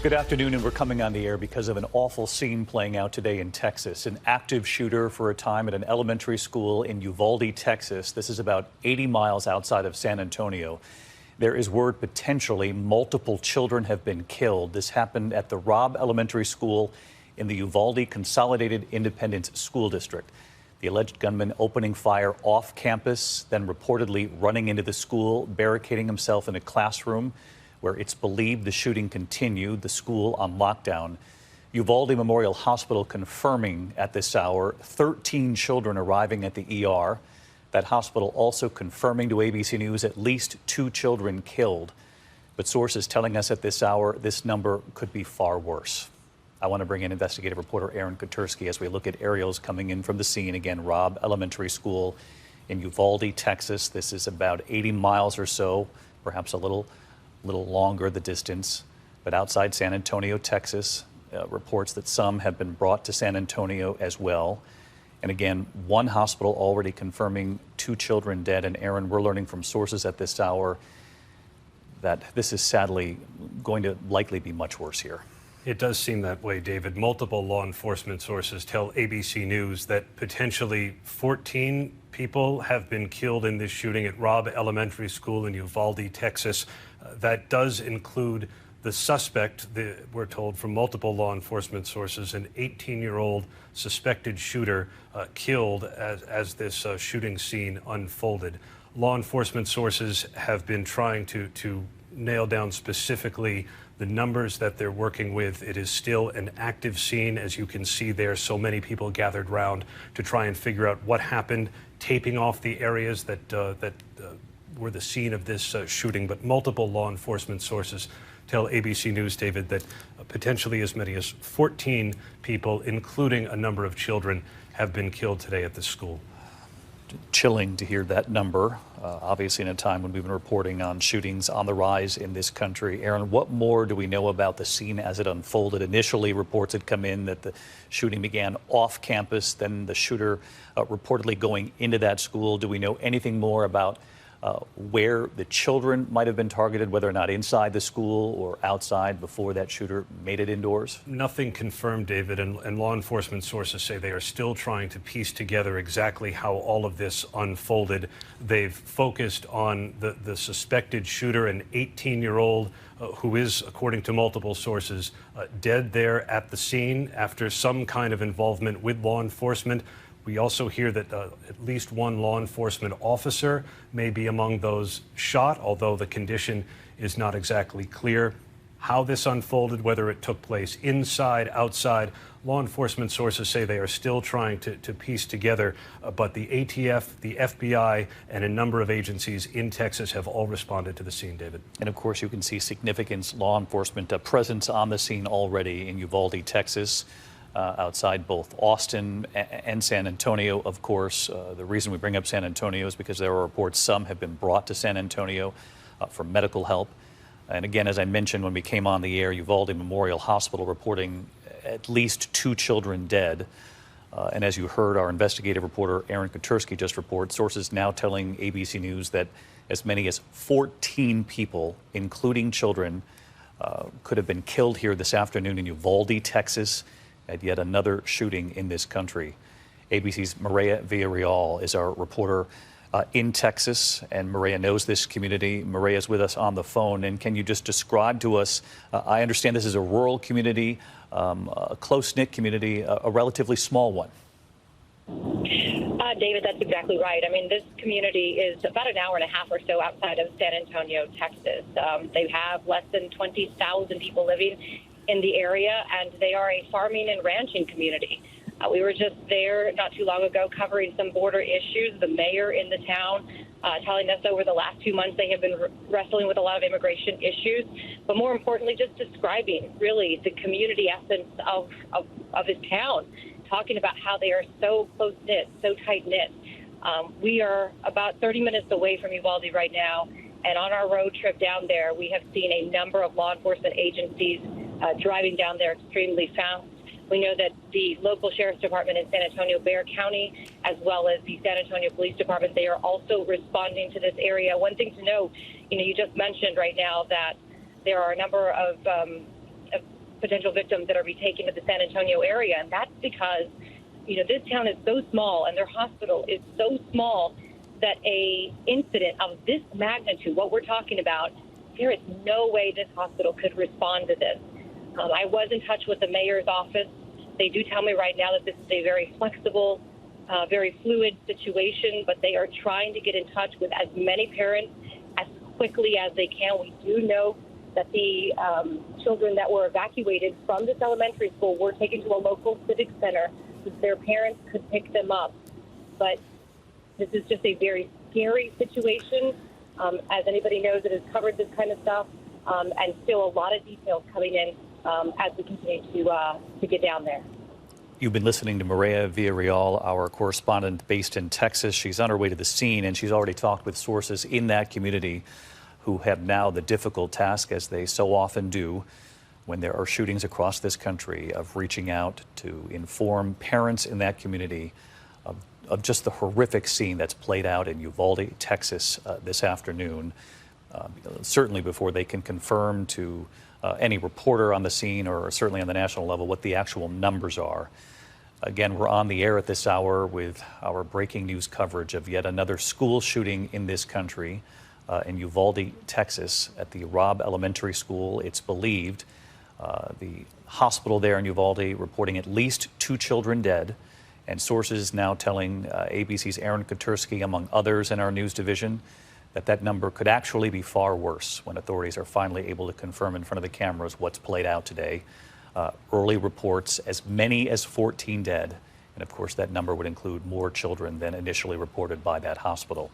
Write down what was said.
Good afternoon, and we're coming on the air because of an awful scene playing out today in Texas. An active shooter for a time at an elementary school in Uvalde, Texas. This is about 80 miles outside of San Antonio. There is word potentially multiple children have been killed. This happened at the Robb Elementary School in the Uvalde Consolidated Independent School District. The alleged gunman opening fire off campus, then reportedly running into the school, barricading himself in a classroom where it's believed the shooting continued, the school on lockdown. Uvalde Memorial Hospital confirming at this hour 13 children arriving at the ER. That hospital also confirming to ABC News at least 2 children killed. But sources telling us at this hour this number could be far worse. I want to bring in investigative reporter Aaron Katersky as we look at aerials coming in from the scene. Again, Robb Elementary School in Uvalde, Texas. This is about 80 miles or so, perhaps a little longer the distance, but outside San Antonio, Texas. Reports that some have been brought to San Antonio as well. And again, one hospital already confirming 2 children dead. And Aaron, we're learning from sources at this hour that this is sadly going to likely be much worse here. It does seem that way, David. Multiple law enforcement sources tell ABC News that potentially 14 people have been killed in this shooting at Robb Elementary School in Uvalde, Texas. That does include the suspect, we're told from multiple law enforcement sources, an 18-year-old suspected shooter killed as this shooting scene unfolded. Law enforcement sources have been trying to nail down specifically the numbers that they're working with. It is still an active scene, as you can see there. So many people gathered round to try and figure out what happened, taping off the areas that were the scene of this shooting. But multiple law enforcement sources tell ABC News, David, that potentially as many as 14 people, including a number of children, have been killed today at the school. Chilling to hear that number, obviously in a time when we've been reporting on shootings on the rise in this country. Aaron, what more do we know about the scene as it unfolded? Initially, reports had come in that the shooting began off campus, then the shooter reportedly going into that school. Do we know anything more about where the children might have been targeted, whether or not inside the school or outside before that shooter made it indoors? Nothing confirmed, David, and law enforcement sources say they are still trying to piece together exactly how all of this unfolded. They've focused on the suspected shooter, an 18-year-old who is, according to multiple sources, dead there at the scene after some kind of involvement with law enforcement. We also hear that at least one law enforcement officer may be among those shot, although the condition is not exactly clear. How this unfolded, whether it took place inside, outside, law enforcement sources say they are still trying to piece together, but the ATF, the FBI, and a number of agencies in Texas have all responded to the scene, David. And of course, you can see significant law enforcement presence on the scene already in Uvalde, Texas. Outside both Austin and San Antonio, of course. The reason we bring up San Antonio is because there are reports some have been brought to San Antonio for medical help. And again, as I mentioned when we came on the air, Uvalde Memorial Hospital reporting at least 2 children dead. And as you heard our investigative reporter Aaron Katersky just report, sources now telling ABC News that as many as 14 people, including children, could have been killed here this afternoon in Uvalde, Texas, at yet another shooting in this country. ABC's Maria Villarreal is our reporter in Texas, and Maria knows this community. Maria is with us on the phone, and can you just describe to us, I understand this is a rural community, a close-knit community, a relatively small one. David, that's exactly right. I mean, this community is about an hour and a half or so outside of San Antonio, Texas. They have less than 20,000 people living in the area, and they are a farming and ranching community. We were just there not too long ago covering some border issues. The mayor in the town telling us over the last 2 months they have been wrestling with a lot of immigration issues, but more importantly, just describing really the community essence of his town, talking about how they are so close-knit, so tight-knit. We are about 30 minutes away from Uvalde right now, and on our road trip down there, we have seen a number of law enforcement agencies driving down there extremely fast. We know that the local sheriff's department in San Antonio, Bexar County, as well as the San Antonio Police Department, they are also responding to this area. One thing to note, you just mentioned right now that there are a number of of potential victims that are being taken to the San Antonio area. And that's because, this town is so small and their hospital is so small that a incident of this magnitude, what we're talking about, there is no way this hospital could respond to this. I was in touch with the mayor's office. They do tell me right now that this is a very flexible, very fluid situation, but they are trying to get in touch with as many parents as quickly as they can. We do know that the children that were evacuated from this elementary school were taken to a local civic center so their parents could pick them up. But this is just a very scary situation. As anybody knows that has covered this kind of stuff, and still a lot of details coming in as we continue to get down there. You've been listening to Maria Villarreal, our correspondent based in Texas. She's on her way to the scene, and she's already talked with sources in that community who have now the difficult task, as they so often do when there are shootings across this country, of reaching out to inform parents in that community of just the horrific scene that's played out in Uvalde, Texas this afternoon, certainly before they can confirm to any reporter on the scene or certainly on the national level what the actual numbers are. Again, we're on the air at this hour with our breaking news coverage of yet another school shooting in this country in Uvalde, Texas, at the Robb Elementary School. It's believed the hospital there in Uvalde reporting at least 2 children dead, and sources now telling ABC's Aaron Katersky, among others in our news division, that number could actually be far worse when authorities are finally able to confirm in front of the cameras what's played out today. Early reports, as many as 14 dead, and of course that number would include more children than initially reported by that hospital.